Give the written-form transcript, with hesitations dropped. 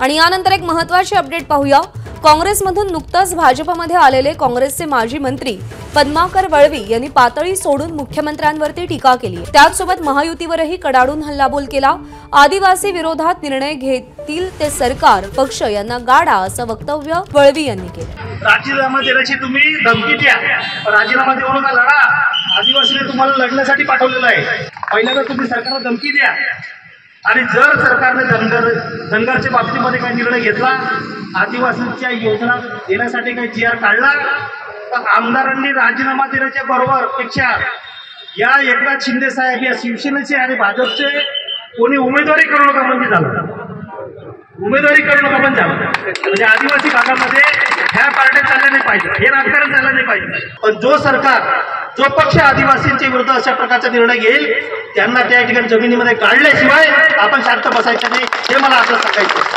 आणि यानंतर एक महत्त्वाची अपडेट पाहूया। काँग्रेसमधून नुकताच भाजपमध्ये आलेले काँग्रेसचे माजी मंत्री पद्माकर वळवी यांनी पातळी सोडून मुख्यमंत्र्यांवरती टीका केली। त्याचसोबत महायुतीवरही कडाडून हल्लाबोल केला। आदिवासी विरोधात निर्णय घेतील ते सरकार पक्ष यांना गाडा असं वक्तव्य वळवी यांनी केलं। राजीनामा देण्याची तुम्ही धमकी द्या, राजीनामा देऊ नका, लढा। आदिवासीने तुम्हाला लढण्यासाठी पाठवलेलं आहे। पहिल्यांदा तुम्ही सरकारला धमकी द्या आणि जर सरकारने धनगरच्या बाबतीमध्ये काही निर्णय घेतला, आदिवासींच्या योजना देण्यासाठी काही जीआर काढला, तर आमदारांनी राजीनामा देण्याच्या बरोबर पेक्षा या एकनाथ शिंदे साहेब या शिवसेनेचे आणि भाजपचे कोणी उमेदवारी करू नका म्हणजे झालं, उमेदवारी करू नका पण झालं। म्हणजे आदिवासी भागामध्ये ह्या पार्ट्या चालल्या नाही पाहिजे, हे राजकारण चाललं नाही पाहिजे। पण जो सरकार जो पक्ष आदिवासींच्या विरुद्ध अशा प्रकारचा निर्णय घेईल त्यांना त्या ठिकाणी जमिनीमध्ये काढल्याशिवाय आपण शांत बसायचं नाही, हे मला आपलं सांगायचं।